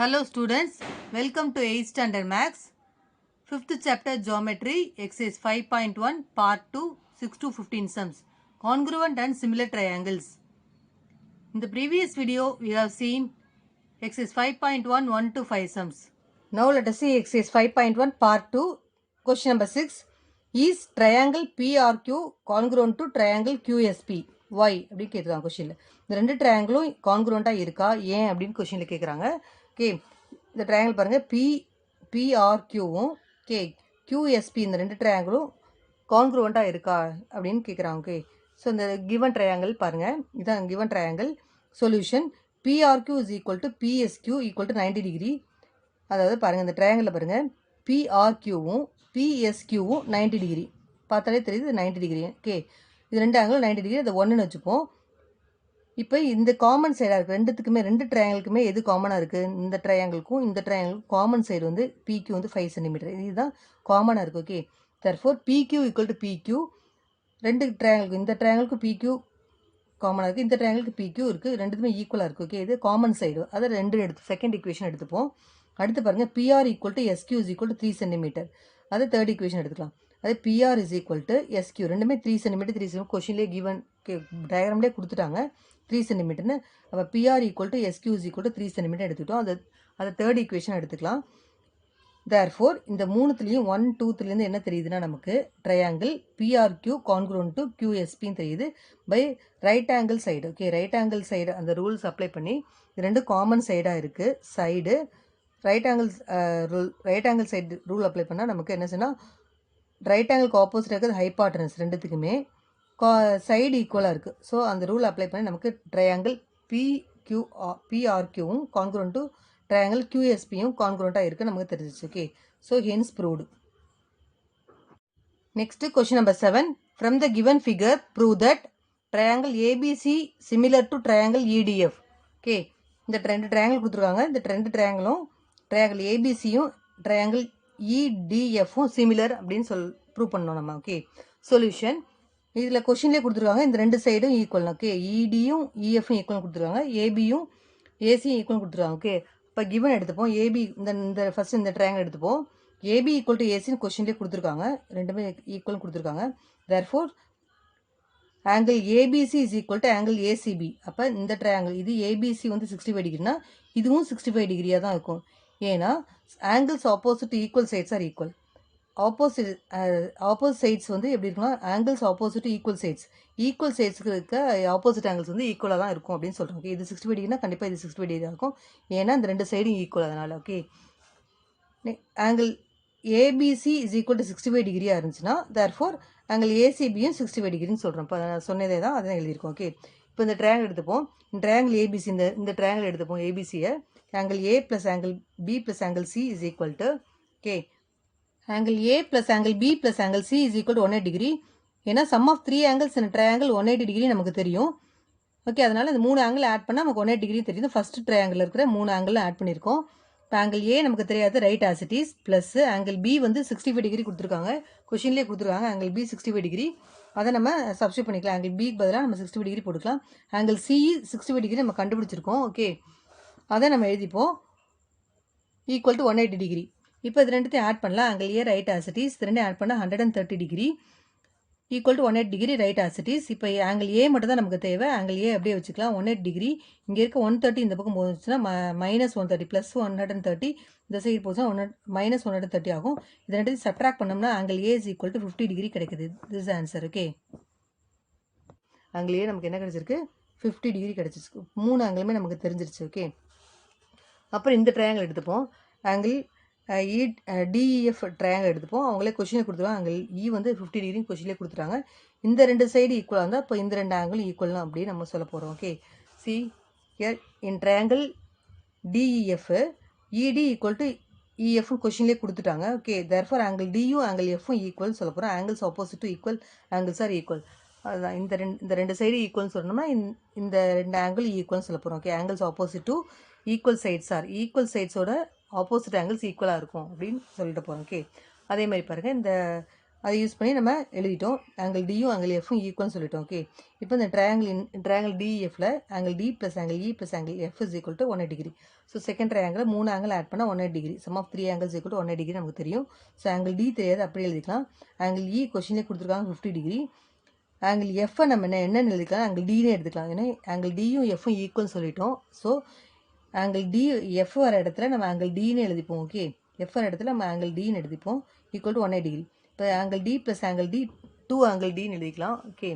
Hello students, welcome to 8th standard maths, 5th chapter geometry, exercise 5.1 part 2, 6 to 15 sums, congruent and similar triangles. In the previous video, we have seen exercise 5.1 1 to 5 sums. Now let us see exercise 5.1 part 2, question number 6. Is triangle PRQ congruent to triangle QSP? Why? அப்படின்னு கேட்குறாங்க கொஷினில். இந்த ரெண்டு ட்ரையாங்கிளும் கான்குரண்ட்டாக இருக்கா ஏன் அப்படின்னு கொஷினில் கேட்குறாங்க. ஓகே, இந்த ட்ரையாங்கிள் பாருங்கள், பிஆர்கியூவும் கியூஎஸ்பி இந்த ரெண்டு ட்ரையாங்கிளும் கான்குரண்ட்டாக இருக்கா அப்படின்னு கேட்குறாங்க. ஓகே, ஸோ இந்த கிவன் ட்ரையாங்கிள் பாருங்கள், இதுதான் given triangle. Solution PRQ is equal to PSQ equal to 90 degree. அதாவது பாருங்கள், இந்த ட்ரையாங்கிளில் பாருங்கள், பிஆர்கியூவும் பிஎஸ்கியூவும் 90 டிகிரி பார்த்தாலே தெரியுது 90 டிகிரி. ஓகே, இது ரெண்டு ஆங்கிளும் 90 டிகிரி, அதை ஒன்றுன்னு வச்சுப்போம். இப்போ இந்த காமன் சைடாக இருக்குது, ரெண்டுத்துக்குமே ரெண்டு ட்ரையாங்கிளுக்குமே எது காமனாக இருக்குது? இந்த ட்ரையாங்கிளுக்கும் இந்த ட்ரையாங்கிளுக்கும் காமன் சைடு வந்து பிக்யூ வந்து 5 சென்டிமீட்டர், இதுதான் காமனாக இருக்குது. Okay, therefore PQ equal to PQ. ரெண்டு ட்ரையாங்கிளுக்கு, இந்த ட்ரையாங்கிளுக்கு பிக்யூ காமனாக இருக்குது, இந்த ட்ரையாங்கிளுக்கு பிக்யூ இருக்குது, ரெண்டுத்துமே ஈக்குவலாக இருக்குது. ஓகே, இது காமன் சைடு, அதை ரெண்டு எடுத்து செகண்ட் ஈக்குவேஷன் எடுத்துப்போம். அடுத்து பாருங்கள், PR equal to SQ is equal to 3 centimetre, அது தேர்ட் ஈக்குவேஷன் எடுத்துக்கலாம். அது PR is equal to SQ, ரெண்டுமே 3 சென்டிமீட்டர் 3 சென்டிமீட்டர் கொஷின்லேயே கிவன் டயக்ராம்லேயே கொடுத்துட்டாங்க 3 சென்டிமீட்டர்னு. அப்போ PR equal to SQ is equal to 3 centimetre எடுத்துக்கிட்டோம். அதை தேர்ட் ஈக்குவேஷன் எடுத்துக்கலாம். தேர்ஃபோர் இந்த மூணுத்துலேயும் 1 2 3லேருந்து என்ன தெரியுதுன்னா நமக்கு ட்ரையாங்கிள் பிஆர்கியூ கான்குரண்ட் டு கியூஎஸ்பின்னு தெரியுது by right angle side. Okay, right angle side அந்த ரூல்ஸ் அப்ளை பண்ணி இது ரெண்டு காமன் சைடாக இருக்குது. Side right angle side rule apply பண்ணால் நமக்கு என்ன சொன்னால் ரைட் ஆங்கிளுக்கு ஆப்போசிட் இருக்குது ஹைபார்டனஸ், ரெண்டுத்துக்குமே சைடு ஈக்குவலாக இருக்குது. ஸோ அந்த ரூல் அப்ளை பண்ணி நமக்கு ட்ரையாங்கிள் பிஆர்கியூவும் கான்குரண்ட் டு ட்ரையாங்கிள் கியூஎஸ்பியும் கான்குரண்ட்டாக இருக்குது நமக்கு தெரிஞ்சிச்சு. Okay, so hence proved. Next question number 7. From the given figure prove that triangle ABC similar to triangle ETF. Okay, இந்த ரெண்டு ட்ரையாங்கிள் கொடுத்துருக்காங்க, இந்த ரெண்டு ட்ரையாங்கிளும் ட்ரையாங்கிள் ஏபிசியும் ட்ரையாங்கிள் இடிஎஃப்பும் சிமிலர் அப்படின்னு ப்ரூவ் பண்ணோம் நம்ம. ஓகே, சொல்யூஷன் இதில் கொஷின்லேயே கொடுத்துருக்காங்க, இந்த ரெண்டு சைடும் ஈக்குவல். ஓகே, இடியும் இஎஃப்பும் ஈக்குவல் கொடுத்துருக்காங்க, ஏபியும் ஏசியும் ஈக்குவல் கொடுத்துருக்காங்க. ஓகே, இப்போ கிவன் எடுத்துப்போம். ஏபி இந்த ஃபஸ்ட் இந்த ட்ரையாங்கிள் எடுத்துப்போம். ஏபி ஈக்குவல் டு ஏசின்னு கொஷின்லேயே கொடுத்துருக்காங்க, ரெண்டுமே ஈக்குவல் கொடுத்துருக்காங்க. Therefore angle ABC is equal to angle ACP. அப்போ இந்த ட்ரையாங்கிள் இது ஏபிசி வந்து 65 டிகிரினா இதுவும் 65 டிகிரியாக தான் இருக்கும். ஏன்னா angles opposite equal sides are equal. Opposite sides வந்து எப்படி இருக்குன்னா ஆங்கிள்ஸ் ஆப்போசிட் ஈக்குவல் சைட்ஸுக்கு இருக்க ஆப்போசிட் ஆங்கிள்ஸ் வந்து ஈக்குவலாக தான் இருக்கும் அப்படின்னு சொல்கிறாங்க. இது 65 டிகிரினா கண்டிப்பாக இது 65 டிகிரி தான் இருக்கும், ஏன்னா இந்த ரெண்டு சைடும் ஈக்குவல் அதனால். Okay, angle ABC is equal to 65 டிகிரியாக இருந்துச்சுன்னா தேர்ஃபோர் ஆங்கிள் ஏசிபியும் 65 டிகிரின்னு சொல்கிறோம். இப்போ நான் சொன்னதே தான் அதான் எழுதியிருக்கோம். ஓகே, இப்போ இந்த ட்ரையாங்கிள் எடுத்துப்போம். இந்த ட்ரையாங்கிள் ஏபிசி இந்த ட்ரையாங்கிள் எடுத்துப்போம். ஏபிசியை angle A plus angle B plus angle C is equal to okay angle A plus angle B plus angle C is equal to 180 degree. ஏன்னா சம் ஆஃப் 3 ஆங்கிள்ஸ் இந்த triangle 180 degree நமக்கு தெரியும். Okay, அதனால் இந்த 3 angle add பண்ணால் நமக்கு 180 degree தெரியுது. First triangle இருக்கிற 3 ஆங்கிள் ஆட் பண்ணியிருக்கோம். இப்போ ஆங்கிள் ஏ நமக்கு தெரியாது, right as it is, plus angle B வந்து 65 டிகிரி கொடுத்துருக்காங்க, கொஷின்லேயே கொடுத்துருக்காங்க ஆங்கிள் பி 65 டிகிரி. அதை நம்ம சப்ஸ்டியூட் பண்ணிக்கலாம். ஆங்கிள் பிக்கு பதிலாக நம்ம 65 டிகிரி போட்டுக்கலாம். ஆங்கிள் சி 65 டிகிரி நம்ம கண்டுபிடிச்சிருக்கோம். ஓகே, அதை நம்ம எழுதிப்போம் ஈக்குவல் டு 180 டிகிரி. இப்போ இது ரெண்டுத்தையும் ஆட் பண்ணலாம். Angle A right as it is, இது ரெண்டையும் ஆட் பண்ணால் 130 degree equal to 180 degree right as it is. இப்போ ஆங்கிள் ஏ மட்டும் தான் நமக்கு தேவை. ஆங்கிள் ஏ அப்படியே வச்சுக்கலாம். 180 டிகிரி இங்கே இருக்க 130 இந்த பக்கம் போச்சுன்னா மைனஸ் 130 ப்ளஸ் 130 இந்த சைடு போச்சுன்னா மைனஸ் 130 ஆகும். இது ரெண்டுத்தையும் சப்ட்ராக்ட் பண்ணோம்னா angle A is equal to 50 degree கிடைக்குது. This answer. Okay, angle A நமக்கு என்ன கிடைச்சிருக்கு? 50 டிகிரி கிடச்சிருக்கு. 3 ஆங்கிளுமே நமக்கு தெரிஞ்சிருச்சு. ஓகே, அப்புறம் இந்த ட்ரையாங்கிள் எடுத்துப்போம். ஆங்கிள் டிஇஎஃப் ட்ரையாங்கிள் எடுத்துப்போம். அவங்களே கொஷினை கொடுத்துருவாங்க. ஆங்கிள் இ வந்து 50 டிகிரி கொஷின்லேயே கொடுத்துட்டாங்க. இந்த ரெண்டு சைடு ஈக்குவலாக இருந்தால் இப்போ இந்த ரெண்டு ஆங்கிள் ஈக்குவல் அப்படின்னு நம்ம சொல்ல போகிறோம். Okay, see here in triangle DEF ED equal to இஎஃப்னு கொஷின்லேயே கொடுத்துட்டாங்க. ஓகே, தேர்ஃபோர் ஆங்கிள் டியும் ஆங்கிள் எஃப்பும் ஈக்குவல் சொல்ல போகிறோம். Angles opposite to equal angles are equal. அதுதான் இந்த ரெண்டு சைடு ஈக்குவல்னு சொன்னோம்னா இந்த ரெண்டு ஆங்கிள் ஈக்குவல்னு சொல்ல போகிறோம். Okay, angles opposite to equal sides are equal சைட்ஸோட ஆப்போசிட் ஆங்கிள்ஸ் ஈக்குவலாக இருக்கும் அப்படின்னு சொல்லிட்டு போகிறோம். ஓகே, அதே மாதிரி பாருங்கள், இந்த அதை யூஸ் பண்ணி நம்ம எழுதிட்டோம். ஆங்கிள் டியும் ஆங்கிள் எஃப்பும் ஈக்குவல்னு சொல்லிட்டோம். ஓகே, இப்போ இந்த ட்ரையாங்கிள் டிஎஃப்ல angle D plus angle E plus angle F is equal to 180 degree. So second triangle 3 angle add பண்ணால் 180 degree. Sum of 3 angles equal to 180 degree நமக்கு தெரியும். ஸோ ஆங்கிள் டி தெரியாது, அப்படியே எழுதிக்கலாம். ஆங்கிள் இ கொஸ்டின்லேயே கொடுத்துருக்காங்க 50 டிகிரி. ஆங்கிள் எஃப்பை நம்ம என்னென்னு எழுதிக்கலாம், ஆங்கிள் டினே எடுத்துக்கலாம். ஏன்னா ஆங்கிள் டியும் எஃப்பும் ஈக்குவல்னு சொல்லிட்டோம். ஸோ ஆங்கிள் டி எஃப் வர இடத்துல நம்ம ஆங்கிள் டின்னு எழுதிப்போம். ஓகே, எஃப் வர இடத்துல நம்ம ஆங்கிள் டின்னு எழுதிப்போம். Equal to 180 degree. இப்போ angle D plus angle D 2 angle டின்னு எழுதிக்கலாம். Okay,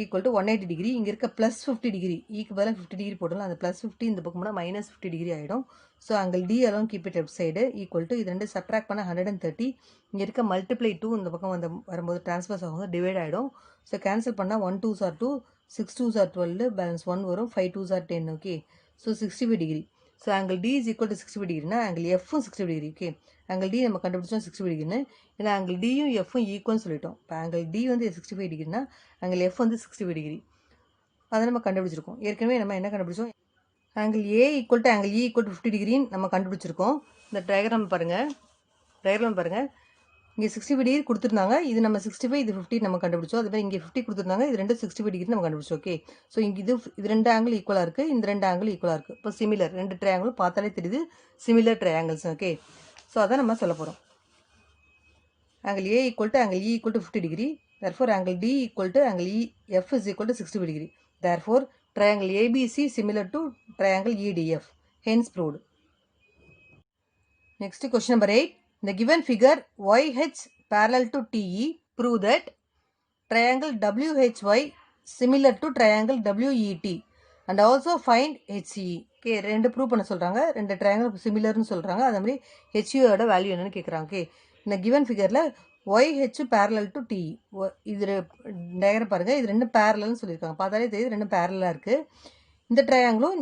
equal to 180 degree. இங்கே இருக்க ப்ளஸ் 50 டிகிரி, ஈக்கு பதிலாக 50 டிகிரி போட்டலாம். அந்த ப்ளஸ் 50 இந்த பக்கம் போனால் மைனஸ் 50 டிகிரி ஆகிடும். So angle D alone keep it left side. Equal to இது ரெண்டு சப்ட்ராக்ட் பண்ண 130. இங்கே இருக்க மல்டிப்ளை 2 இந்த பக்கம் வரும்போது ட்ரான்ஸ்ஃபர்ஸ் ஆகும், டிவைட் ஆகிடும். ஸோ கேன்சல் பண்ணால் 1 2s are 2, 6 2s are 12, balance 1 வரும், 5 2s are 10. Okay, so 65 degree. So angle D is equal to 65 டிகிரினா ஆங்கிள் எஃப்பும் 60 டிகிரி. ஓகே, ஆங்கிள் டி நம்ம கண்டுபிடிச்சோம் 60 டிகிரின்னு. ஏன்னா ஆங்கிள் டியும் எஃப்பும் ஈக்குவல்னு சொல்லிட்டோம். இப்போ ஆங்கிள் டி வந்து 65 டிகிரினா ஆங்கிள் எஃப் வந்து 65 டிகிரி. அதை நம்ம கண்டுபிடிச்சிருக்கோம். ஏற்கனவே நம்ம என்ன கண்டுபிடிச்சோம், angle A equal to angle E equal to 50 டிகிரின்னு நம்ம கண்டுபிடிச்சிருக்கோம். இந்த டயக்ராம் பாருங்கள், இங்கே 65 டிகிரி கொடுத்துருந்தாங்க, இது நம்ம 65, இது 50 நம்ம கண்டுபிடிச்சோம். அதுமாதிரி இங்கே 50 கொடுத்துருந்தாங்க, இது ரெண்டு 65 டிகிரி நம்ம கண்டுபிடிச்சோம். ஓகே, ஸோ இங்கே இது ரெண்டு ஆங்கிள் ஈக்குவலாக இருக்குது, இந்த ரெண்டு ஆங்கிள் ஈக்குவலாக இருக்குது. இப்போ சிமிலர், ரெண்டு ட்ரையாங்கிளும் பார்த்தாலே தெரியுது சிமிலர் ட்ரையாங்கிள்ஸ். ஓகே, ஸோ அதை நம்ம சொல்ல போகிறோம். Angle A equal to angle E equal to 50 degree. therefore angle D equal to angle E F is equal to 60 degree. therefore triangle ABC similar to triangle EDF. Hence proved. Next question number 8. In the given figure YH parallel to TE, prove that triangle WHY similar to triangle WET and also find HE. Okay, ரெண்டு prove பண்ண சொல்கிறாங்க, ரெண்டு triangle சிமிலர்னு சொல்கிறாங்க. அதே மாதிரி ஹெச்யூயோட value என்னென்னு கேட்குறாங்க. Okay, இந்த கிவன் ஃபிகரில் YH parallel to TE, இது டயக்ராம் பாருங்கள், இது ரெண்டும் பேரலல்னு சொல்லியிருக்காங்க. பார்த்தாலே தெரியுது ரெண்டும் பேரலாக இருக்குது. இந்த ட்ரையாங்கிளும்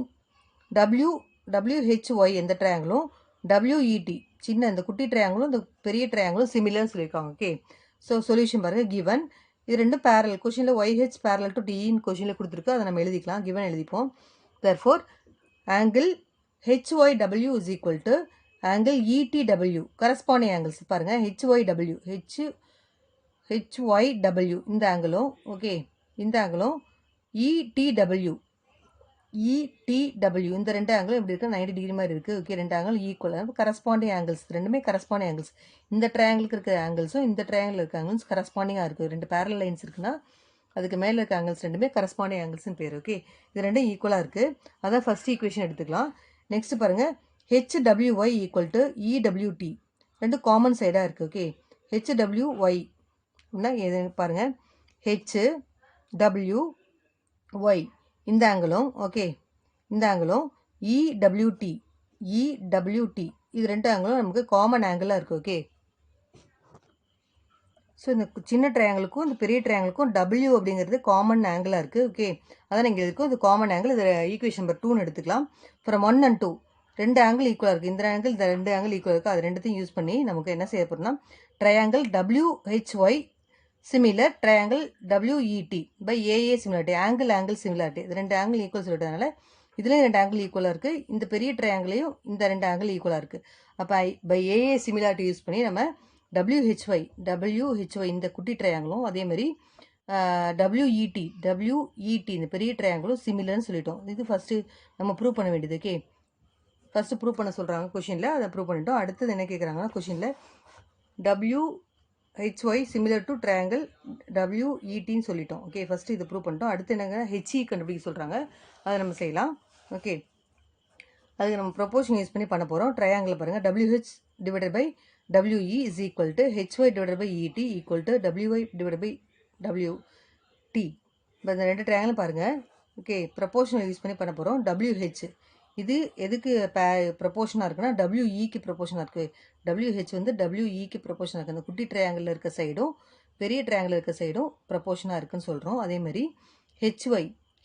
WHY எந்த ட்ரையாங்கிளும் WET சின்ன இந்த குட்டி ட்ரையாங்கிளும் இந்த பெரிய ட்ரையாங்கிளும் சிமிலர்னு சொல்லியிருக்காங்க. ஓகே, ஸோ சொல்யூஷன் பாருங்கள். கிவன் இது ரெண்டும் பேரல், கொஷினில் YH parallel to TEன்னு கொஷினில் கொடுத்துருக்கு, அதை நம்ம எழுதிக்கலாம். Given எழுதிப்போம். therefore angle HYW is equal to angle ETW, corresponding angles பாருங்கள். HYW இந்த ஆங்கிளும், ஓகே, இந்த ஆங்கிளும் ETW இந்த ரெண்டு ஆங்கிளும் எப்படி இருக்குது, 90 டிகிரி மாதிரி இருக்குது. ஓகே, ரெண்டு ஆங்கிள் ஈக்குவல், கரஸ்பாண்டிங் ஆங்கிள்ஸ், ரெண்டுமே கரஸ்பாண்டிங் ஆங்கிள்ஸ். இந்த ட்ரையாங்கிளுக்கு இருக்க ஆங்கிள்ஸும் இந்த ட்ரையாங்கிள் இருக்க ஆங்கிள்ஸ் கரஸ்பாண்டிங்காக இருக்குது. ரெண்டு பேரல் லைன்ஸ் இருக்குன்னா அதுக்கு மேலே இருக்க ஆங்கிள்ஸ் ரெண்டுமே கரஸ்பாண்டிங் ஆங்கிள்ஸ்னு பேர். ஓகே, இது ரெண்டும் ஈக்குவலாக இருக்குது. அதான் ஃபஸ்ட் ஈக்குவேஷன் எடுத்துக்கலாம். நெக்ஸ்ட் பாருங்கள், HWY ஈக்குவல் டு EWT, ரெண்டும் காமன் சைடாக இருக்குது. ஓகே, HWY எது பாருங்கள், HWY இந்த ஆங்கிளும், ஓகே, இந்த ஆங்கிளும் EWT இது ரெண்டு ஆங்கிளும் நமக்கு காமன் ஆங்கிளாக இருக்குது. ஓகே, ஸோ இந்த சின்ன ட்ரையாங்கிளுக்கும் இந்த பெரிய ட்ரையாங்கிளுக்கும் W அப்படிங்கிறது காமன் ஆங்கிளாக இருக்குது. ஓகே, அதான் இங்கே இருக்கும், இது காமன் ஆங்கிள். இது ஈக்குவேஷன் நம்பர் 2ன்னு எடுத்துக்கலாம். ஃப்ரம் 1 and 2 ரெண்டு ஆங்கிள் ஈக்குவலாக இருக்குது, இந்த ஆங்கிள் இந்த ரெண்டு ஆங்கிள் ஈக்குவலாக இருக்குது. அது ரெண்டுத்தையும் யூஸ் பண்ணி நமக்கு என்ன செய்ய போகிறோம்னா, triangle WHY similar triangle WET by AA similarity, angle similarity, இது ரெண்டு ஆங்கிள் ஈக்குவல் சொல்லிட்டதுனால இதுலேயும் ரெண்டு ஆங்கிள் ஈக்குவலாக இருக்குது, இந்த பெரிய ட்ரையாங்கிளையும் இந்த ரெண்டு ஆங்கிள் ஈக்குவலாக இருக்குது. அப்போ பை AA சிமிலாரிட்டி யூஸ் பண்ணி நம்ம WHY இந்த குட்டி ட்ரையாங்கிளும் அதே மாதிரி WET இந்த பெரிய ட்ரையாங்கிளும் சிமிலர்னு சொல்லிட்டோம். இது ஃபஸ்ட்டு நம்ம ப்ரூவ் பண்ண வேண்டியது. ஓகே, ஃபஸ்ட்டு ப்ரூவ் பண்ண சொல்கிறாங்க கொஷினில், அதை ப்ரூவ் பண்ணிட்டோம். அடுத்தது என்ன கேட்குறாங்கன்னா கொஷினில் WHY சிமிலர் டு ட்ரையாங்கிள் WETன்னு சொல்லிட்டோம். ஓகே, ஃபஸ்ட்டு இது ப்ரூவ் பண்ணிட்டோம். அடுத்து என்னங்க HE கண்டுபிடிக்க சொல்கிறாங்க, அதை நம்ம செய்யலாம். ஓகே, அதுக்கு நம்ம ப்ரொபோஷன் யூஸ் பண்ணி பண்ண போகிறோம். ட்ரையாங்கிள் பாருங்கள், WH divided by WE is equal to HY divided by ET equal to WY divided by WT. இப்போ இந்த ரெண்டு ட்ரையாங்கிளும் பாருங்கள். ஓகே, ப்ரொபோஷனல் யூஸ் பண்ணி பண்ண போகிறோம். WH இது எதுக்கு ப்ரொபோஷனாக இருக்குன்னா WEக்கு ப்ரொபோஷனாக இருக்குது. WH வந்து WEக்கு ப்ரொபோஷனாக இருக்குது. அந்த குட்டி ட்ரையாங்கிளில் இருக்க சைடும் பெரிய ட்ரையாங்கிள் இருக்க சைடும் ப்ரொபோஷனாக இருக்குன்னு சொல்கிறோம். அதேமாதிரி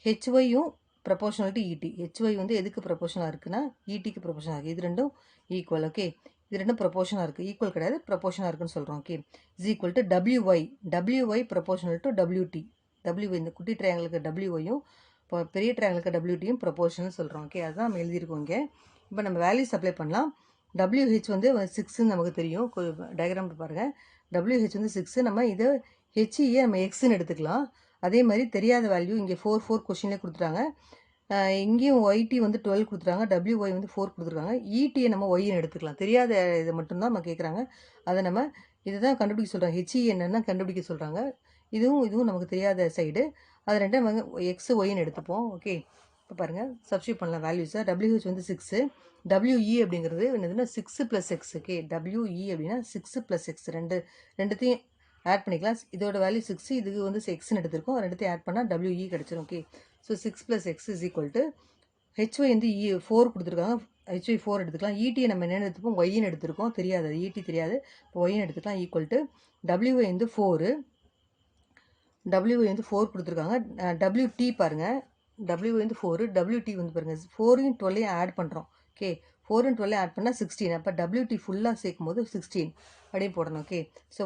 HYயும் ப்ரொபோஷனல் டு ET. HY வந்து எதுக்கு ப்ரொபோஷனாக இருக்குன்னா ETக்கு ப்ரொபோஷனாக இருக்குது. இது ரெண்டும் ஈக்குவல். ஓகே, இது ரெண்டும் ப்ரொபோஷனாக இருக்குது, ஈக்குவல் கிடையாது, ப்ரொபோஷனாக இருக்குன்னு சொல்கிறோம். Okay, is equal to WY proportional to WT. WY இந்த குட்டி ட்ரையாங்கிளுக்கு WYயும் இப்போ பெரிய ட்ரையாங்கிளுக்கு WTயும் ப்ரொபோஷனல் சொல்கிறோம். ஓகே, அதுதான் நம்ம எழுதியிருக்கோம் இங்கே. இப்போ நம்ம வேல்யூஸ் அப்ளை பண்ணலாம். WH வந்து 6ன்னு நமக்கு தெரியும், டயக்ராம் பாருங்கள். டபிள்யூஹெச் வந்து 6. நம்ம இதை ஹெச்இயை நம்ம எக்ஸ்ன்னு எடுத்துக்கலாம். அதே மாதிரி தெரியாத வேல்யூ இங்கே 4 கொஷின்லேயே கொடுத்துட்டாங்க. இங்கேயும் ஒய்டி வந்து 12 கொடுத்துருக்காங்க, டபிள்யூஒய் வந்து 4 கொடுத்துருக்காங்க. இடியை நம்ம ஒய்ன்னு எடுத்துக்கலாம். தெரியாத இதை மட்டும்தான் நம்ம கேட்குறாங்க. அதை நம்ம இதை தான் கண்டுபிடிக்க சொல்கிறாங்க. ஹெச்இ என்னென்னா கண்டுபிடிக்க சொல்கிறாங்க. இதுவும் நமக்கு தெரியாத சைடு. அது ரெண்டும் நம்ம எக்ஸ் ஒய்ன்னு எடுத்துப்போம். ஓகே, இப்போ பாருங்கள், சப்ஸ்டியூட் பண்ணலாம் வேல்யூஸை. டபிள்யூஹெச் வந்து 6, டபிள்யூஇ அப்படிங்கிறது என்னதுன்னா 6 + x. ஓகே, டபிள்யூஇ அப்படின்னா 6 + x, ரெண்டுத்தையும் ஆட் பண்ணிக்கலாம். இதோட வேல்யூ 6, இதுக்கு வந்து எக்ஸ்ன்னு எடுத்திருக்கோம். ரெண்டுத்தையும் ஆட் பண்ணால் டபிள்யூஇ கிடச்சிரும். ஓகே, ஸோ 6 + x = ஹெச்ஒய் வந்து 4 கொடுத்துருக்காங்க, ஹெச்ஒய் 4 எடுத்துக்கலாம். இடியை நம்ம என்னென்னு எடுத்துப்போம், ஒய்ன்னு எடுத்திருக்கோம். தெரியாது, அது இடி தெரியாது, இப்போ ஒய்ன்னு எடுத்துக்கலாம். ஈக்குவல் டு டபிள்யூஒய் வந்து 4, டபிள்யூஒய் வந்து 4 கொடுத்துருக்காங்க. டபிள்யூடி பாருங்கள், டபிள்யூஒய் வந்து 4, டபிள்யூடி வந்து பாருங்கள் 4யும் 12யும் ஆட் பண்ணுறோம். ஓகே, 4யும் 12யும் ஆட் பண்ணால் 16. அப்போ டபிள்யூடி ஃபுல்லாக சேர்க்கும் போது 16 அப்படின்னு போடணும். ஓகே, ஸோ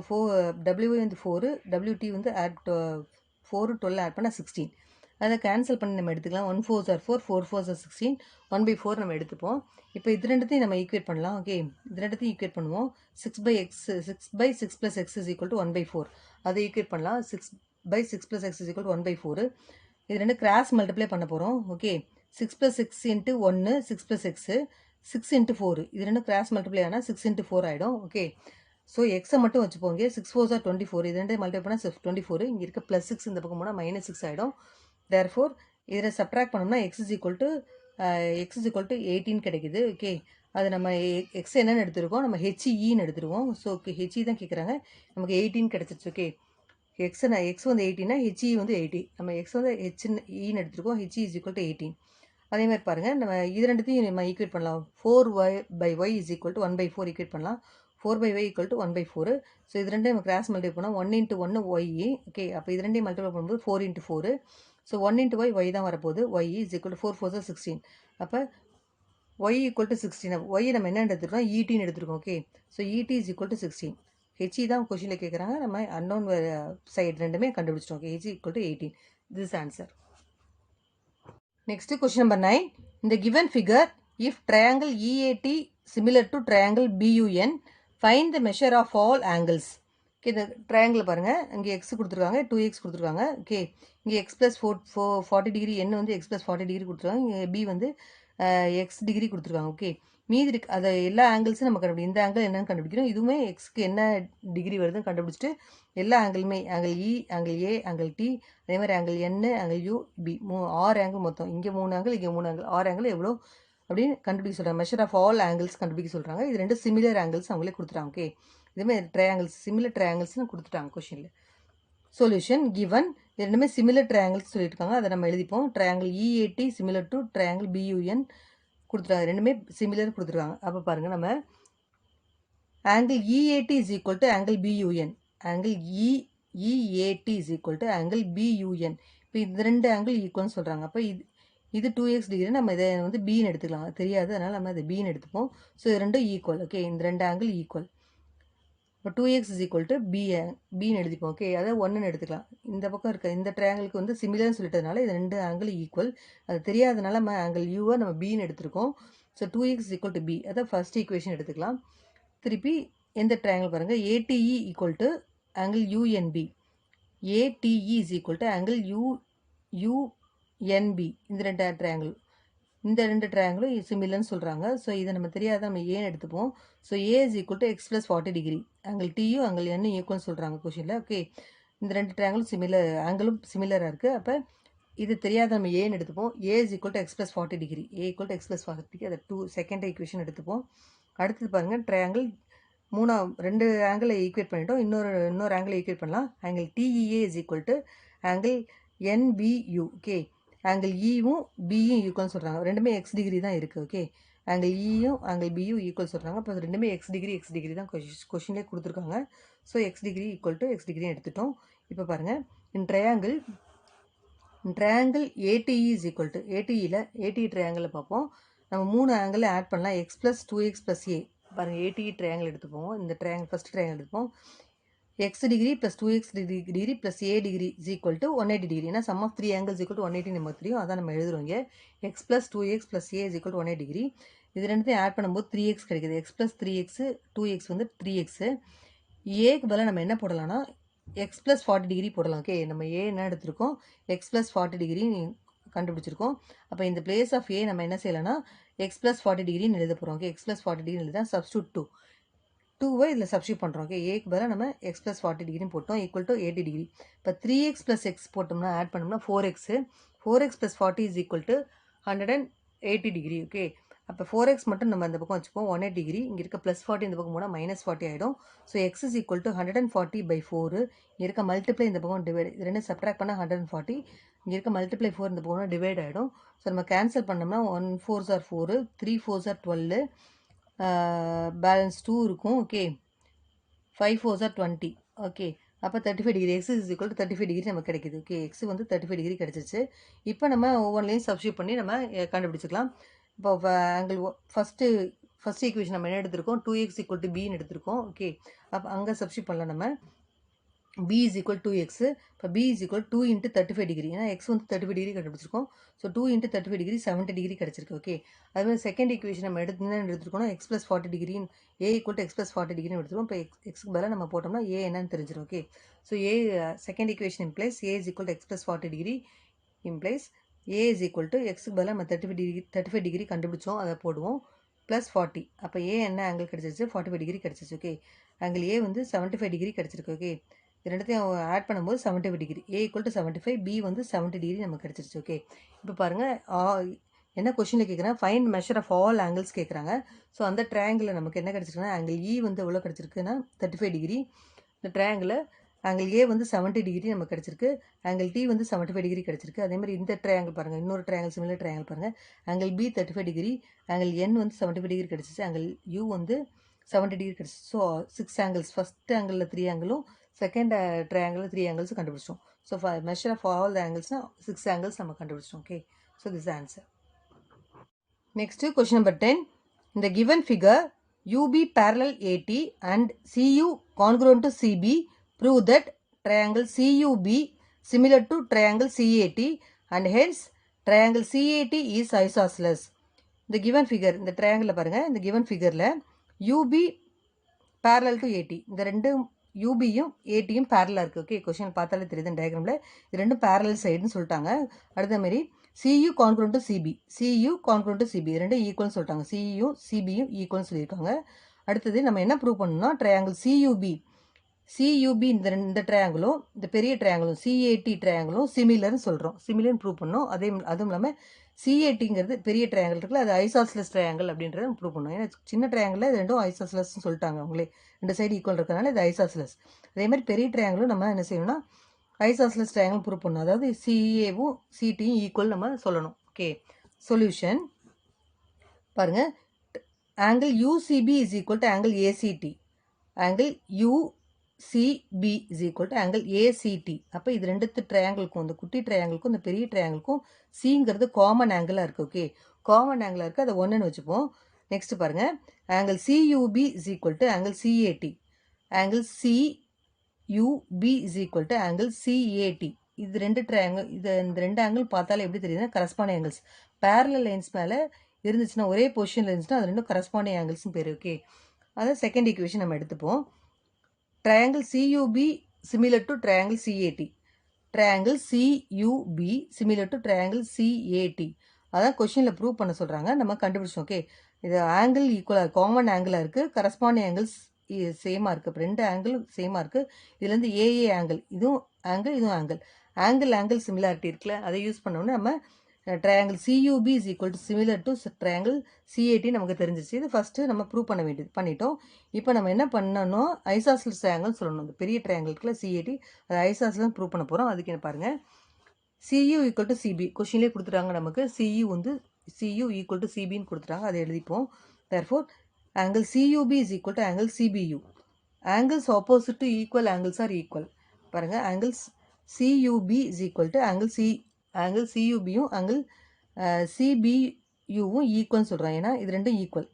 டபிள்யூஒய் வந்து 4, டபிள்யூடி வந்து 4 12 ஆட் பண்ணால் 16. அதை கேன்சல் பண்ணி நம்ம எடுத்துக்கலாம். 1 4s are 4, 4 4s are 16, 1/4 நம்ம எடுத்துப்போம். இப்போ இது ரெண்டுத்தையும் நம்ம ஈக்குவேட் பண்ணலாம். ஓகே, இது ரெண்டுத்தையும் ஈக்குவேட் பண்ணுவோம். 6/6 + x = 1/4. அதை ஈக்குவேட் பண்ணலாம். 6/6 + x = 1/4. இது ரெண்டு கிராஸ் மல்டிப்ளை பண்ண போகிறோம். ஓகே, 6 + 6 × 1 6 + x, 6 × 4, இது ரெண்டும் கிராஸ் மல்டிப்ளை ஆனால் 6 × 4 ஆகிடும். ஓகே, ஸோ எக்ஸை மட்டும் வச்சுப்போங்க. 6 4s are 24, இது ரெண்டு மல்டிப்ளை பண்ணால் 24. இங்கே இருக்க +6 இந்த பக்கம் போனால் -6 ஆகிடும். தேர்ஃபோர் இதில் சப்ட்ராக்ட் பண்ணோம்னா x = 18 கிடைக்குது. ஓகே, அது நம்ம எக்ஸ் என்னென்னு எடுத்துருக்கோம், நம்ம ஹெச்இன்னு எடுத்துருவோம். ஸோ ஓகே, ஹெச்இ தான் கேட்குறாங்க, நமக்கு 18 கிடச்சிருச்சு. ஓகே, எக்ஸ் வந்து 18னா ஹெச்இ வந்து 80. நம்ம எக்ஸ் வந்து ஹெச்இன்னு எடுத்துருக்கோம், ஹெச்இ = 18. அதே மாதிரி பாருங்கள், நம்ம இது ரெண்டுத்தையும் நம்ம ஈக்குவேட் பண்ணலாம். 4y/y = 1/4 ஈக்குவேட் பண்ணலாம். 4/y = 1/4. ஸோ இது ரெண்டையும் நம்ம கிராஸ் மல்டிப்ளை பண்ணால் 1 × 1 y. ஓகே, அப்போ இது ரெண்டையும் மல்டிப்ளை பண்ணும்போது 4 × 4. ஸோ 1 × y தான் வரப்போகுது. y = 4 4s are 16. அப்போ y = 16. y நம்ம என்ன எடுத்துருக்கோம், ஈடின்னு எடுத்துருக்கோம். Okay, so ED = 16. ஹெச்இ தான் கொஷினில் கேட்குறாங்க. நம்ம அன்னோன் சைடு ரெண்டுமே கண்டுபிடிச்சிட்டோம். Okay, HE = 18. This answer. Next, question number 9. In the given figure, if triangle EAT similar to triangle BUN, find the measure of all angles. Okay, இந்த triangle பாருங்கள், இங்கே X கொடுத்துருக்காங்க, 2x கொடுத்துருக்காங்க. ஓகே, இங்கே x + 40 degree, n வந்து x + 40 degree கொடுத்துருக்காங்க. இங்கே b வந்து x டிகிரி கொடுத்துருக்காங்க. ஓகே, மீதி இருக்கு அதை எல்லா ஆங்கிள்ஸும் நம்ம கண்டுபிடிக்கும். இந்த ஆங்கிள் என்னன்னு கண்டுபிடிக்கிறோம், இதுவுமே எக்ஸ்க்கு என்ன டிகிரி வருதுன்னு கண்டுபிடிச்சிட்டு எல்லா ஆங்கிளுமே angle E, angle A, angle D, அதே மாதிரி angle N, angle U, P, 6 angle மொத்தம். இங்கே 3 ஆங்கிள், இங்கே 3 ஆங்கிள், 6 ஆங்கிள் எவ்வளோ அப்படின்னு கண்டுபிடிக்க சொல்கிறாங்க. மெஷர் ஆஃப் ஆல் ஆங்கிள்ஸ் கண்டுபிடிக்க சொல்கிறாங்க. இது ரெண்டு சிமிலர் ஆங்கிள்ஸ் அவங்களே கொடுத்துட்டாங்க. ஓகே, இதுமாதிரி ட்ரையாங்கிள்ஸ் சிமிலர் ட்ரையாங்கிள்ஸ்னு கொடுத்துட்டாங்க கொஷினில். சொல்யூஷன் கிவன், இது ரெண்டுமே சிமிலர் ட்ரையாங்கிள்ஸ் சொல்லியிருக்காங்க. அதை நம்ம எழுதிப்போம். Triangle EAD similar to triangle PUN கொடுத்துருக்காங்க. ரெண்டுமே சிமிலர் கொடுத்துருக்காங்க. அப்போ பாருங்கள், நம்ம angle EAD = angle PUN, angle EAD = angle PUN. இப்போ இது ரெண்டு ஆங்கிள் ஈக்குவல்னு சொல்கிறாங்க. அப்போ இது 2x டிகிரி, நம்ம இதை வந்து பின்னு எடுத்துக்கலாம். தெரியாது, அதனால் நம்ம இதை பின்னு எடுத்துப்போம். ஸோ இது ரெண்டும் ஈக்குவல். ஓகே, இந்த ரெண்டு ஆங்கிள் ஈக்குவல். இப்போ 2x = பின்னு எடுத்துப்போம். ஓகே, அதை 1ன்னு எடுத்துக்கலாம். இந்த பக்கம் இருக்க இந்த ட்ரையாங்கிளுக்கு வந்து சிமிலர்னு சொல்லிட்டதுனால இது ரெண்டு ஆங்கிள் ஈக்குவல். அது தெரியாதனால நம்ம ஆங்கிள் யூவை நம்ம பின்னு எடுத்திருக்கோம். ஸோ 2x = b, அதை ஃபர்ஸ்ட் ஈக்குவேஷன் எடுத்துக்கலாம். திருப்பி எந்த ட்ரையாங்கிள் பாருங்கள், ATE = angle UNB, ATE = angle UNB. இந்த ரெண்டு ட்ரையாங்கிளும் சிமிலர்னு சொல்கிறாங்க. ஸோ இதை நம்ம தெரியாத நம்ம ஏன்னு எடுத்துப்போம். So A = x + 40 degree, angle டியும் ஆங்கிள் என் ஈக்குவல்னு சொல்கிறாங்க கொஷினில். ஓகே, இந்த ரெண்டு ட்ரையாங்கிளும் ஆங்கிளும் சிமிலராக இருக்குது. அப்போ இது தெரியாத நம்ம ஏன்னு எடுத்துப்போம். A = x + 40 degree, A = x + 40 degree, அதை செகண்ட் ஈக்குவேஷன் எடுத்துப்போம். அடுத்தது பாருங்கள், ட்ரையாங்கிள் ரெண்டு ஆங்கிளை ஈக்குவேட் பண்ணிட்டோம். இன்னொரு ஆங்கிளை ஈக்குவேட் பண்ணலாம். Angle TEA = angle NBU. Okay, angle இயும் பியும் ஈக்குவல்னு சொல்கிறாங்க. ரெண்டுமே x டிகிரி தான் இருக்குது. ஓகே, ஆங்கிள் இயும் ஆங்கிள் பியும் ஈக்குவல் சொல்கிறாங்க. அப்போ ரெண்டுமே x டிகிரி தான் கொஷின்லேயே கொடுத்துருக்காங்க. So x degree = x degree எடுத்துட்டோம். இப்போ பாருங்கள், ட்ரையாங்கிள் ATE = ATE ட்ரையாங்கிளில் பார்ப்போம். நம்ம 3 ஆங்கிளை ஆட் பண்ணலாம். x + 2x + a. பாருங்கள், ATE ட்ரையாங்கிள் எடுத்துப்போம். இந்த ஃபஸ்ட் ட்ரையாங்கிள் எடுத்துப்போம். x degree + 2x degree + a degree = 180 degree. ஏன்னா சம் ஆஃப் 3 ஆங்கிள்ஸ் = 180 நமக்கு தெரியும். அதான் நம்ம எழுதுறோம். இங்கே x + 2x + a = 180 டிகிரி. இது ரெண்டுத்தையும் ஆட் பண்ணும்போது 3x கிடைக்குது. x + 3x, 2x வந்து 3x. ஏக்கு பதிலாக நம்ம என்ன போடலாம்னா எக்ஸ் ப்ளஸ் 40 டிகிரி போடலாம். ஓகே, நம்ம ஏ என்ன எடுத்திருக்கோம், எக்ஸ் ப்ளஸ் 40 டிகிரி கண்டுபிடிச்சிருக்கோம். அப்போ இந்த பிளேஸ் ஆஃப் ஏ நம்ம என்ன செய்யலாம்னா எக்ஸ் ப்ளஸ் 40 டிகிரின்னு எழுத போகிறோம். ஓகே, எக்ஸ் ப்ளஸ் 40 டிகிரி எழுத சப்ஸ்டியூட் 2வை இதில் சப்ஸ்டியூட் பண்ணுறோம். ஓகே, ஏக்கு பதிலாக நம்ம எக்ஸ் ப்ளஸ் 40 டிகிரின்னு போட்டோம், ஈக்குவல் டு 80 டிகிரி. இப்போ 3x ப்ளஸ் எக்ஸ் போட்டோம்னா ஆட் பண்ணோம்னா 4x plus 40 is equal to 180 degree. Okay, அப்போ 4x மட்டும் நம்ம அந்த பக்கம் வச்சுப்போம், 180 டிகிரி. இங்கே இருக்க ப்ளஸ் 40 இந்த பக்கம் போனால் -40 ஆகிடும். So X is equal to 140/4. இங்கே இருக்க மல்டிப்ளை இந்த பக்கம் டிவைட், இது ரெண்டு சப்ட்ராக்ட் பண்ணால் 140. இங்கே இருக்க மல்டிப்ளை 4 இந்த பக்கம் டிவைட் ஆகிடும். ஸோ நம்ம கேன்சல் பண்ணோம்னா 1 4s are 4, 3 4s are 12, balance 2 இருக்கும். Okay, 5 4s are 20. ஓகே, அப்போ 35 degree, X is equal to 35 degree நமக்கு கிடைக்குது. ஓகே, எக்ஸ் வந்து 35 டிகிரி கிடச்சிருச்சு. இப்போ நம்ம ஒவ்வொன்றிலையும் சப்ஸ்டியூட் பண்ணி நம்ம கண்டுபிடிச்சிக்கலாம். இப்போ ஆங்கிள் ஃபஸ்ட்டு ஈக்குவேஷன் நம்ம என்ன எடுத்திருக்கோம், 2x ஈக்குவல் டு பின்னு எடுத்திருக்கோம். ஓகே, அப்போ அங்கே சப்ஸ்டியூட் பண்ணலாம் நம்ம. b is equal to x. இப்போ b is equal to 2 into 35 degree, ஏன்னா x வந்து 35 டிகிரி கண்டுபிடிச்சிருக்கோம். ஸோ 2 into 35 டிகிரி 70 டிகிரி கிடச்சிருக்கு. ஓகே, அதுமாதிரி செகண்ட் ஈக்குவேஷன் நம்ம எடுத்துருக்கோம், x plus 40 degree, a equal to x plus 40 டிகிரின்னு எடுத்துருக்கோம். இப்போ எக்ஸுக்கு பதிலாக நம்ம போட்டோம்னா a என்னன்னு தெரிஞ்சிடும். Okay, so a second equation implies a is equal to x plus 40 degree implies a is equal to xக்கு பதிலாக நம்ம 35 டிகிரி கண்டுபிடிச்சோம், அதை போடுவோம், ப்ளஸ் 40. அப்போ a என்ன ஆங்கிள் கிடச்சிருச்சு, 45 டிகிரி கிடச்சிருச்சு. ஓகே, ஆங்கிள் a வந்து 75 டிகிரி கிடச்சிருக்கு. ஓகே, இது ரெண்டுத்தையும் ஆட் பண்ணும்போது 75 degree, a equal to 75, b வந்து 70 டிகிரி நமக்கு கிடச்சிருச்சு. ஓகே, இப்போ பாருங்கள் என்ன கொஷினில் கேட்குறேன், find measure of all angles கேட்குறாங்க. ஸோ அந்த ட்ரையாங்கிளில் நமக்கு என்ன கிடச்சிருக்குன்னா ஆங்கிள் இ வந்து எவ்வளோ கிடச்சிருக்குன்னா 35 டிகிரி. இந்த ட்ரையாங்கிளில் ஆங்கிள் ஏ வந்து 70 டிகிரி நமக்கு கிடச்சிருக்கு, ஆங்கிள் டி வந்து 75 டிகிரி கிடச்சிருக்கு. அதேமாதிரி இந்த ட்ரையாங்கிள் பாருங்கள், இன்னொரு ட்ரையாங்கிள் சிமிலர் ட்ரையாங்கிள் பாருங்கள், angle B 35 degree, angle N வந்து 75 டிகிரி கிடச்சிச்சு, ஆங்கிள் யூ வந்து 70 டிகிரி கிடச்சிச்சு. ஸோ 6 ஆங்கிள்ஸ், ஃபஸ்ட் ஆங்கிளில் 3 ஆங்கிளும் செகண்ட் ட்ரையாங்கிள் 3 ஆங்கிள்ஸும் கண்டுபிடிச்சோம். So measure of all the ஆங்கிள்ஸ்னால் 6 ஆங்கிள்ஸ் நம்ம கண்டுபிடிச்சோம். Okay, so this answer. Next question number 10. In the given figure, UB parallel AT and CU congruent to CB, prove that triangle CUB similar to triangle CAT and hence triangle CAT is isosceles. The given figure, இந்த triangle பாருங்க, இந்த given figureல UB parallel to AT, இந்த ரெண்டு UBயும் ATயும் parallel இருக்குது. Okay, question பார்த்தாலே தெரியுது டயக்ராமில், இது ரெண்டும் parallel சைடுன்னு சொல்லிட்டாங்க. அடுத்த மாதிரி CU congruent to CB, CU congruent to CB, இது ரெண்டும் ஈக்குவல்னு சொல்லிட்டாங்க, CUயும் CBயும் ஈக்குவல்னு சொல்லியிருக்காங்க. அடுத்தது நம்ம என்ன ப்ரூவ் பண்ணணும்னா ட்ரையாங்கிள் CUB இந்த ட்ரையாங்கிளும் இந்த பெரிய ட்ரையாங்கிளும் CAT ட்ரையாங்கிளும் சிமிலர்னு சொல்கிறோம், சிமிலர்னு ப்ரூவ் பண்ணோம். அதுவும் இல்லாமல் CATங்கிறது பெரிய ட்ரையாங்கிள் இருக்குல்ல, அது ஐசாஸ்லஸ் ட்ரையாங்கிள் அப்படின்றத ப்ரூவ் பண்ணோம். ஏன்னா சின்ன ட்ரையாங்கிளில் இது ரெண்டும் ஐசாஸ்லஸ்ன்னு சொல்லிட்டாங்க அவங்களே, ரெண்டு சைடு ஈக்குவல் இருக்கிறதுனால இது ஐசாஸ்லஸ். அதே மாதிரி பெரிய ட்ரையாங்கிளும் நம்ம என்ன செய்யணும்னா ஐசாஸ்லஸ் ட்ரையாங்கிள் ப்ரூவ் பண்ணணும், அதாவது CAவும் CTயும் ஈக்குவல் நம்ம சொல்லணும். ஓகே, சொல்யூஷன் பாருங்கள், angle UCB is equal to angle ACT, angle UCB is equal to angle ACT. அப்போ இது ரெண்டு ட்ரையாங்கிளுக்கும், இந்த குட்டி ட்ரையாங்கிளுக்கும் இந்த பெரிய ட்ரையாங்கிளுக்கும் சிங்கிறது காமன் ஆங்கிளாக இருக்குது. ஓகே, காமன் ஆங்கிளாக இருக்குது, அதை ஒன்றுன்னு வச்சுப்போம். நெக்ஸ்ட் பாருங்கள், angle CUB is equal to angle CAT, angle CUB is equal to angle CAT. இது ரெண்டு ட்ரையாங்கிள், இந்த ரெண்டு ஆங்கிள் பார்த்தாலே எப்படி தெரியுதுன்னா கரஸ்பாண்டிங் ஆங்கிள்ஸ். பேரலல் லைன்ஸ் மேலே இருந்துச்சுன்னா, ஒரே பொசிஷனில் இருந்துச்சுன்னா அது ரெண்டும் கரஸ்பாண்டிங் ஆங்கிள்ஸ்னு பேர். ஓகே, அதை செகண்ட் ஈக்குவேஷன் நம்ம எடுத்துப்போம். Triangle CUB similar to triangle CAT, triangle CUB similar to triangle CAT, அதான் கொஷினில் ப்ரூவ் பண்ண சொல்கிறாங்க, நம்ம கண்டுபிடிச்சோம். ஓகே, இது ஆங்கிள் ஈக்குவலாக காமன் ஆங்கிளாக இருக்குது, கரஸ்பாண்டிங் ஆங்கிள்ஸ் சேமாக இருக்குது, இப்போ ரெண்டு ஆங்கிள் சேமாக இருக்குது. இதுலேருந்து AA ஆங்கிள், இதுவும் ஆங்கிள் இதுவும் ஆங்கிள் சிமிலாரிட்டி இருக்குல்ல, அதை யூஸ் பண்ணோன்னே நம்ம triangle CUB is equal to similar to triangle CAT நமக்கு தெரிஞ்சிச்சு. இது ஃபஸ்ட்டு நம்ம ப்ரூவ் பண்ண வேண்டியது பண்ணிட்டோம். இப்போ நம்ம என்ன பண்ணணும், ஐசாஸ்லஸ் ட்ரையாங்கிள் சொல்லணும். இந்த பெரிய ட்ரையாங்கிள் இருக்குல்ல CAT, அது ஐசாஸ்லஸ் ப்ரூவ் பண்ண போகிறோம். அதுக்கு என்ன பாருங்கள், CU ஈக்குவல் டு CB கொஷின்லேயே கொடுத்துட்டாங்க நமக்கு, CU ஈக்குவல் டு CBன்னு கொடுத்துட்டாங்க, அதை எழுதிப்போம். Therefore angle CUB is equal to angle CBU, angles opposite to equal angles are equal. பாருங்கள், angles CUB is equal to angle CUBயும் ஆங்கிள் CBUவும் ஈக்குவல்னு சொல்கிறோம், ஏன்னா இது ரெண்டும் ஈக்குவல்.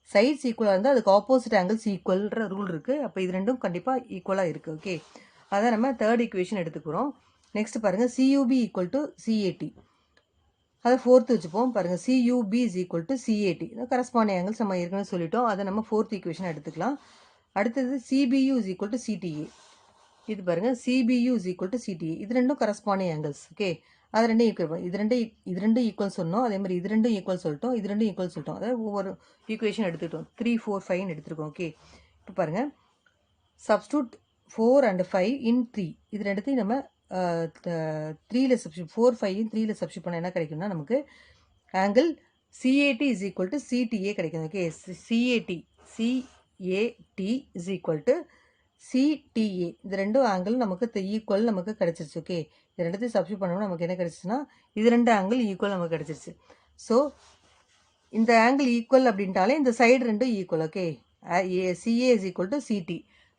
சைட்ஸ் ஈக்குவலாக இருந்தால் அதுக்கு ஆப்போசிட் ஆங்கிள்ஸ் ஈக்குவல்ன்ற ரூல் இருக்குது. அப்போ இது ரெண்டும் கண்டிப்பாக ஈக்குவலாக இருக்குது. ஓகே, அதை நம்ம தேர்ட் ஈக்குவேஷன் எடுத்துக்கிறோம். நெக்ஸ்ட் பாருங்கள், CUB ஈக்குவல் டு CAT, அதை ஃபோர்த்து வச்சுப்போம். பாருங்கள், CUB is equal to CAT, corresponding angles நம்ம ஏற்கனவே சொல்லிட்டோம், அதை நம்ம ஃபோர்த் ஈக்குவேஷன் எடுத்துக்கலாம். அடுத்தது CPU is equal to CTA. இது பாருங்கள், CPU is equal to CTA. இது ரெண்டும் கரஸ்பாண்டிங் ஆங்கிள்ஸ். ஓகே, அது ரெண்டும் ஈக்குவல். இது ரெண்டும் ஈக்குவல் சொன்னோம். அதே மாதிரி இது ரெண்டும் ஈக்குவல் சொல்லிட்டோம், இது ரெண்டும் ஈக்குவல் சொல்லிட்டோம். அதாவது ஒவ்வொரு ஈக்குவேஷன் எடுத்துக்கிட்டோம். 3, 4, 5 எடுத்துருக்கோம். ஓகே, இப்போ பாருங்கள், சப்ஸ்டியூட் 4 and 5 in 3. இது ரெண்டுத்தையும் நம்ம 3ல சப்ஸ்டியூட் 4, 5 3ல சப்ஸ்டியூட் பண்ணால் என்ன கிடைக்கும்னா நமக்கு angle CAT is equal to CTA கிடைக்கும். Okay, CAT is equal to CTA. இது ரெண்டும் ஆங்கிள் நமக்கு ஈக்குவல் நமக்கு கிடச்சிருச்சு. ஓகே, இது ரெண்டுத்தையும் சப்ஸ்டியூட் பண்ணோம்னா நமக்கு என்ன கிடச்சிச்சுன்னா இது ரெண்டு ஆங்கிள் ஈக்குவல் நமக்கு கிடச்சிருச்சு. ஸோ இந்த ஆங்கிள் ஈக்குவல் அப்படின்ட்டாலே இந்த சைடு ரெண்டும் equal. Okay, CA is equal to CT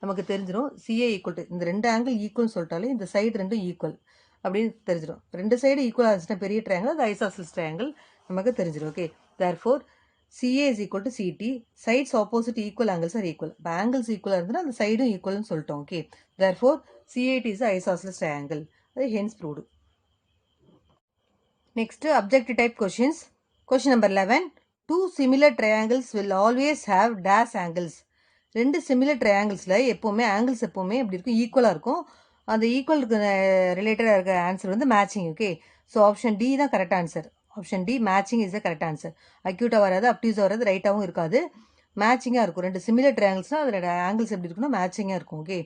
நமக்கு தெரிஞ்சிடும். CA ஈக்குவல் டு இந்த ரெண்டு ஆங்கிள் ஈக்குவல்னு சொல்லிட்டாலே இந்த சைடு ரெண்டும் ஈக்குவல் அப்படின்னு தெரிஞ்சிடும். ரெண்டு சைடு ஈக்குவல் ஆச்சுன்னா பெரிய ட்ரையாங்கிள், அது ஐசோசெல்ஸ் ட்ரையாங்கிள் நமக்கு தெரிஞ்சிடும். Okay, therefore CA is equal to CT. Sides opposite equal angles are equal. இப்போ ஆங்கிள்ஸ் ஈக்குவலாக இருந்ததுன்னா அந்த சைடும் ஈக்குவல்னு சொல்லிட்டோம். Okay, therefore CAT is isosceles triangle. அது hence proved. Next objective type questions. Question number 11. 2 similar triangles will always have dash angles. ரெண்டு similar ட்ரையாங்கிள்ஸில் எப்போவுமே ஆங்கிள்ஸ் எப்போவுமே எப்படி இருக்கும், ஈக்குவலாக இருக்கும். அந்த ஈக்குவலுக்கு ரிலேட்டடாக இருக்க ஆன்சர் வந்து matching. Okay, so option D தான் correct answer. Option D, matching is the correct answer. அக்யூட்டாக வராது, அப்டியூஸாக வராது, ரைட்டாகவும் இருக்காது, மேட்சிங்காக இருக்கும். ரெண்டு சிமிலர் ட்ரையாங்கிள்ஸ்னால் அதோட ஆங்கிள்ஸ் எப்படி இருக்குன்னா மேட்சிங்காக இருக்கும். Okay,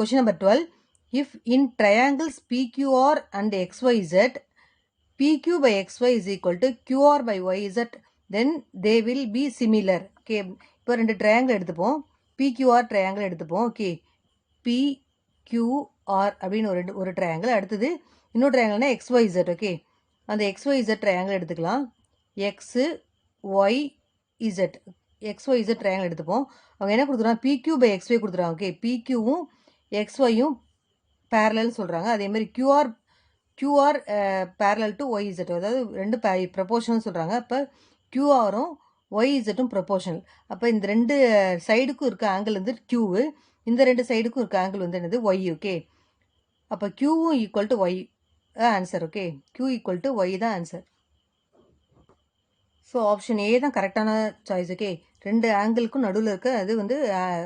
question number 12. If in triangles PQR and XYZ, PQ by XY is equal to QR by YZ, then they will be similar. Okay, இப்போ ரெண்டு ட்ரையாங்கிள் எடுத்துப்போம். PQR ட்ரையாங்கிள் எடுத்துப்போம். ஓகே, PQR அப்படின்னு ஒரு ட்ரையாங்கிள். அடுத்தது இன்னொரு ட்ரையாங்கிள்னா XYZ. ஓகே, அந்த XYZ triangle எடுத்துக்கலாம். XYZ ட்ரையாங்கிள் எடுத்துப்போம். அவங்க என்ன கொடுத்துருவாங்க, PQ by XY கொடுத்துருவாங்க. ஓகே, PQவும் XYயும் பேரலல்னு சொல்கிறாங்க. அதேமாதிரி QR parallel to YZ, அதாவது ரெண்டு ப்ரொபோர்ஷனல் சொல்கிறாங்க. அப்போ QRும் YZும் ப்ரொபோர்ஷனல். அப்போ இந்த ரெண்டு சைடுக்கும் இருக்க ஆங்கிள் வந்து Q, இந்த ரெண்டு சைடுக்கும் இருக்க ஆங்கிள் வந்து என்னது Y. ஓகே, அப்போ Qவும் equal to Y answer. Okay, Q equal to Y தான் ஆன்சர். ஸோ ஆப்ஷன் ஏ தான் கரெக்டான சாய்ஸ். ஓகே, ரெண்டு ஆங்கிளுக்கும் நடுவில் இருக்க அது வந்து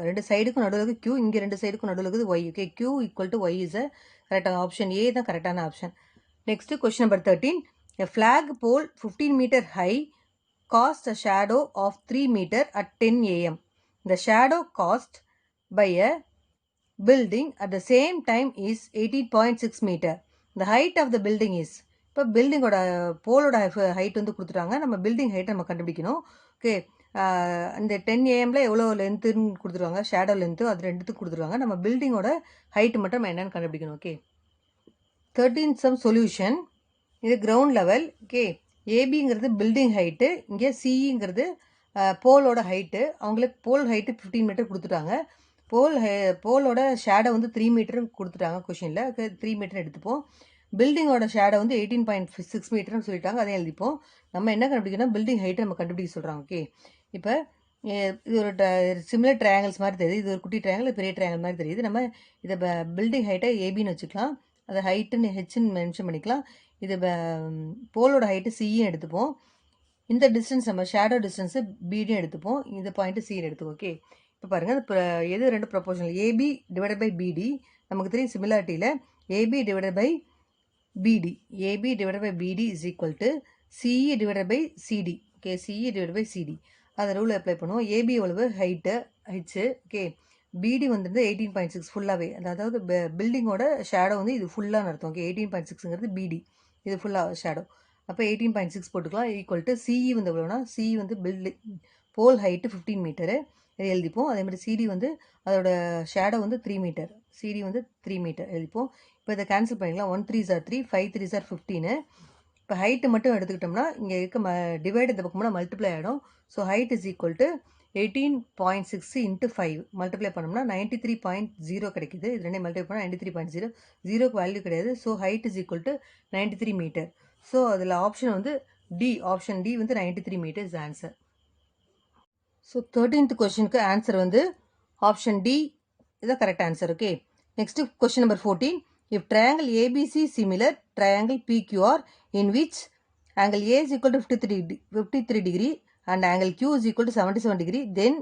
ரெண்டு சைடுக்கும் நடுவில் இருக்க Q, இங்கே ரெண்டு சைடுக்கும் நடுவில் இருக்குது Y. Okay, Q equal to Y is கரெக்டான ஆப்ஷன் ஏ தான் கரெக்டான option. Next question number 13. A flag pole 15 meter high casts a shadow of 3 meter at 10 AM. The shadow cast by a building at the same time is 18.6 meter. The height of the building is. இப்போ பில்டிங்கோட போலோட height வந்து கொடுத்துட்டாங்க. நம்ம building ஹைட்டை நம்ம கண்டுபிடிக்கணும். Okay, அந்த 10 AM எவ்வளோ லென்த்துன்னு கொடுத்துருவாங்க, ஷேடோ லென்த்து, அது ரெண்டுத்துக்கு கொடுத்துருவாங்க. நம்ம பில்டிங்கோட ஹைட்டு மட்டும் நம்ம என்னென்னு கண்டுபிடிக்கணும். Okay, 13 sum solution. இது கிரவுண்ட் லெவல். ஓகே, ஏபிங்கிறது பில்டிங் ஹைட்டு, இங்கே சிஇங்கிறது போலோட ஹைட்டு. அவங்களுக்கு போல் ஹைட்டு 15 மீட்டர் கொடுத்துட்டாங்க. போலோட ஷேடோ வந்து 3 மீட்டரும் கொடுத்துட்டாங்க கொஷினில். 3 மீட்டர் எடுத்துப்போம். பில்டிங்கோட ஷேடோ வந்து 18.6 மீட்டர்னு சொல்லிட்டாங்க, அதையும் எழுதிப்போம். நம்ம என்ன கண்டுபிடிக்கணும், பில்டிங் ஹைட்டை நம்ம கண்டுபிடிக்க சொல்கிறாங்க. ஓகே, இப்போ இது ஒரு சிமிலர் ட்ரையாங்கிள்ஸ் மாதிரி தெரியுது. இது ஒரு குட்டி ட்ரையாங்கிள், பெரிய ட்ரையாங்கிள் மாதிரி தெரியுது. நம்ம இதை பில்டிங் ஹைட்டை ஏபின்னு வச்சுக்கலாம், அதை ஹைட்டுன்னு ஹெச்ன்னு மென்ஷன் பண்ணிக்கலாம். இது போலோட ஹைட்டு சிஇன்னு எடுத்துப்போம். இந்த டிஸ்டன்ஸ் நம்ம ஷேடோ டிஸ்டன்ஸு பிடின்னு எடுத்துப்போம். இந்த பாயிண்ட்டு சின்னு எடுத்துப்போம். ஓகே, இப்போ பாருங்கள், இப்போ எது ரெண்டு proportional, AB divided by BD நமக்கு தெரியும். சிமிலாரிட்டியில் AB divided by BD is equal to CE divided by CD. Okay, CE divided by CD அதை ரூல் அப்ளை பண்ணுவோம். ஏபி எவ்வளவு ஹைட்டு ஹெச்சு. ஓகே, பிடி வந்துட்டு 18.6 ஃபுல்லாகவே, அதாவது பில்டிங்கோட ஷேடோ வந்து இது ஃபுல்லாக நடத்தும். ஓகே, 18.6ங்கிறது பிடி, இது ஃபுல்லாக ஷேடோ. அப்போ 18.6 போட்டுக்கலாம். ஈக்குவல் டு சிஇ வந்து எவ்வளோனா, சிஇ வந்து போல் ஹைட்டு 15 மீட்டரு, இது எழுதிப்போம். அதேமாதிரி சிடி வந்து அதோட ஷேடோ வந்து 3 மீட்டர், சிடி வந்து 3 மீட்டர் எழுதிப்போம். இப்போ இதை கேன்சல் பண்ணிக்கலாம். 1 3s are 3, 5 3s are 15. இப்போ ஹைட்டு மட்டும் எடுத்துக்கிட்டோம்னா இங்கே இருக்க டிவைட் இந்த பக்கம்னா மல்டிப்ளை ஆகிடும். So height is equal to 18.6 into 5 multiply பண்ணோம்னா 93.0 கிடைக்குது. இது ரெண்டே மல்டிப்ளை பண்ணால் 93.0, ஜீரோக்கு வேல்யூ கிடையாது. So height is equal to 93 metre. So அதில் ஆப்ஷன் வந்து டி, ஆப்ஷன் டி வந்து 93 metre is answer. So 13th கொஸ்டினுக்கு ஆன்சர் வந்து ஆப்ஷன் டி இதான் correct answer. Okay, next question number 14. If triangle ABC similar triangle PQR in which angle A is equal to 53 degree and angle Q is equal to 77 degree, then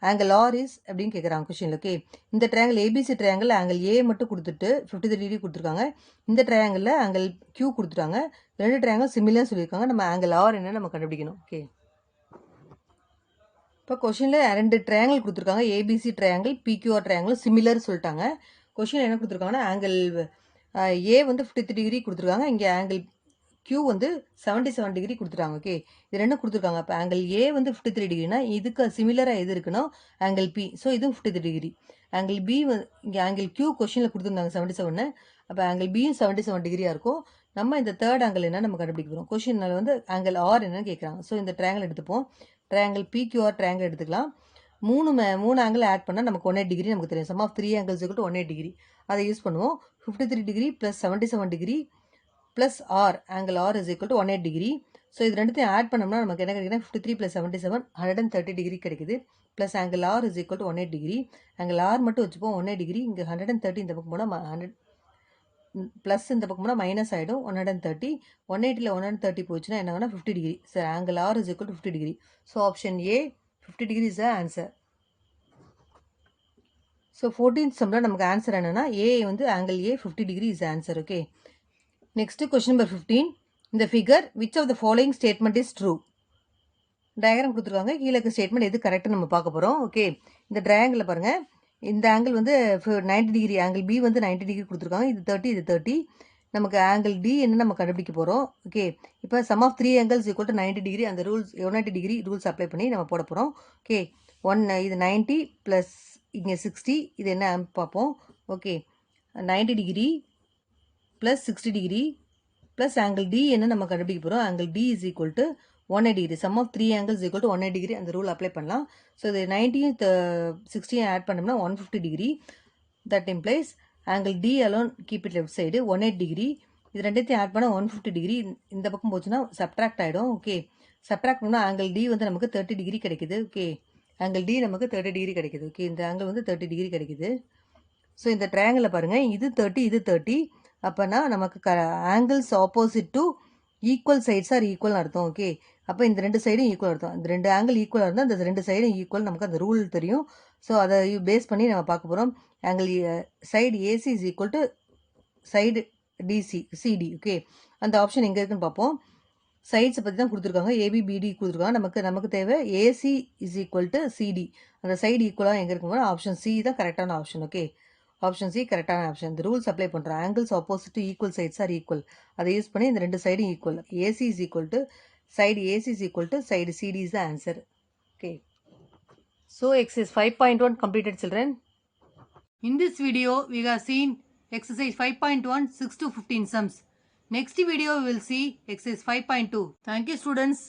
angle R is அப்படின்னு கேட்குறாங்க கொஷினில். Okay, இந்த triangle ABC triangle angle A மட்டும் கொடுத்துட்டு 53 degree கொடுத்துருக்காங்க. இந்த ட்ரையாங்கிளில் angle Q கொடுத்துட்டாங்க. ரெண்டு ட்ரையாங்கிள் சிமிலர்னு சொல்லியிருக்காங்க. நம்ம ஆங்கிள் ஆர் என்ன நம்ம கண்டுபிடிக்கணும். ஓகே, இப்போ கொஷினில் ரெண்டு ட்ரையாங்கிள் கொடுத்துருக்காங்க. ABC triangle PQR triangle similar சொல்லிட்டாங்க. கொஷினில் என்ன கொடுத்துருக்காங்கன்னா ஆங்கிள் ஏ வந்து 53 டிகிரி கொடுத்துருக்காங்க. இங்கே ஆங்கிள் கியூ வந்து 77 டிகிரி கொடுத்துட்டாங்க. ஓகே, இது ரெண்டும் கொடுத்துருக்காங்க. அப்போ ஆங்கிள் ஏ வந்து 53 டிகிரினா இதுக்கு சிமிலராக எது இருக்குன்னா ஆங்கிள் பி. ஸோ இதுவும் 53 டிகிரி. ஆங்கிள் பி இங்கே ஆங்கிள் கியூ கொஷினில் கொடுத்துருந்தாங்க 77. அப்போ ஆங்கிள் பியும் 77 டிகிரியாக இருக்கும். நம்ம இந்த தேர்ட் ஆங்கிள் என்ன நம்ம கண்டுபிடிக்க போகிறோம். கொஷினில் வந்து ஆங்கிள் ஆர் என்னன்னு கேட்குறாங்க. ஸோ இந்த ட்ரையாங்கிள் எடுத்துப்போம். ட்ரையாங்கிள் பிக்யூஆர் ட்ரையாங்கிள் எடுத்துக்கலாம். மூணு ஆங்கிள் ஆட் பண்ணால் நமக்கு 180 டிகிரி நமக்கு தெரியும். Sum of 3 angles = 180 degree. அதை யூஸ் பண்ணுவோம். 53 degree plus 77 degree plus R angle R is equal to 180 degree. So இது ரெண்டுத்தையும் ஆட் பண்ணோம்னா நமக்கு என்ன கிடைக்குதுன்னா 53 + 77 130 டிகிரி கிடைக்குது. Plus angle R is equal to 180 degree. Angle R மட்டும் வச்சுப்போம் 180 டிகிரி. இங்கே 130 இந்த பக்கம் போனால் 100 ப்ளஸ் இந்த பக்கம் போனால் மைனஸ் ஆகிடும். 130 180ல் 130 போச்சுன்னா என்ன ஆகுனா 50 degree. So angle R is equal to 50 degree. So option A 50 degree is the answer. So 14th சம்மில் நமக்கு ஆன்சர் என்னென்னா ஏ வந்து angle A 50 degree is answer. Okay, next question number 15. இந்த figure which of the following statement is true. Diagram கொடுத்துருக்காங்க. கீழே இருக்க statement எது கரெக்டாக நம்ம பார்க்க போகிறோம். ஓகே, இந்த ட்ரையாங்கிளில் பாருங்கள். இந்த ஆங்கிள் வந்து 90 டிகிரி. ஆங்கிள் பி வந்து 90 டிகிரி கொடுத்துருக்காங்க. இது 30 இது 30. நமக்கு ஆங்கிள் டி என்ன நம்ம கண்டுபிடிக்க போகிறோம். ஓகே, இப்போ சம் ஆஃப் 3 angles = 90 டிகிரி. அந்த ரூல்ஸ் 180 டிகிரி ரூல்ஸ் அப்ளை பண்ணி நம்ம போட போகிறோம். ஓகே, இது 90 ப்ளஸ் இங்கே 60. இது என்ன பார்ப்போம். Okay, 90 degree plus 60 degree plus angle D என்ன நம்ம கண்டுபிடிக்க போகிறோம். Angle D is equal to 180 degree. Sum of 3 angles = 180 degree. அந்த ரூல் அப்ளை பண்ணலாம். ஸோ இது 90யும் 60யும் ஆட் பண்ணோம்னா 150 degree. That implies angle D alone keep it left side 180 degree. இது ரெண்டுத்தையும் ஆட் பண்ணால் 150 டிகிரி. இந்த பக்கம் போச்சுன்னா சப்ட்ராக்ட் ஆகிடும். ஓகே, சப்ட்ராக்ட் பண்ணால் ஆங்கிள் டி வந்து நமக்கு 30 டிகிரி கிடைக்குது. ஓகே, ஆங்கிள் டி நமக்கு 30 டிகிரி கிடைக்குது. ஓகே, இந்த ஆங்கிள் வந்து 30 டிகிரி கிடைக்குது. ஸோ இந்த ட்ரையாங்கிளில் பாருங்கள், இது 30 இது 30. அப்போனா நமக்கு angles opposite to equal sides ஆர் ஈக்குவல்னு அர்த்தம். ஓகே, அப்போ இந்த ரெண்டு சைடும் ஈக்குவல் அர்த்தம். இந்த ரெண்டு ஆங்கிள் ஈக்குவலாக இருந்தால் இந்த ரெண்டு சைடும் ஈக்குவல் நமக்கு அந்த ரூல் தெரியும். ஸோ அதை பேஸ் பண்ணி நம்ம பார்க்க போகிறோம். Angle side AC is equal to side DC CD. Okay, அந்த ஆப்ஷன் எங்கே இருக்குன்னு பார்ப்போம். சைட்ஸை பற்றி தான் கொடுத்துருக்காங்க. ஏபிபிடி கொடுத்துருக்காங்க. நமக்கு தேவை AC is equal to CD. அந்த சைடு ஈக்குவலாக எங்கே இருக்கும்போது ஆப்ஷன் சி தான் கரெக்டான ஆப்ஷன். ஓகே, ஆப்ஷன் சி கரெக்டான ஆப்ஷன். இந்த ரூல்ஸ் அப்ளை பண்ணுறோம். Angles opposite to equal sides are equal. அதை யூஸ் பண்ணி இந்த ரெண்டு சைடும் equal. AC is equal to side AC is equal to side CD is the answer. Okay. So exercise 5.1 completed, children. In this video we have seen exercise 5.1 6 to 15 sums. Next video we will see exercise 5.2. Thank you, students.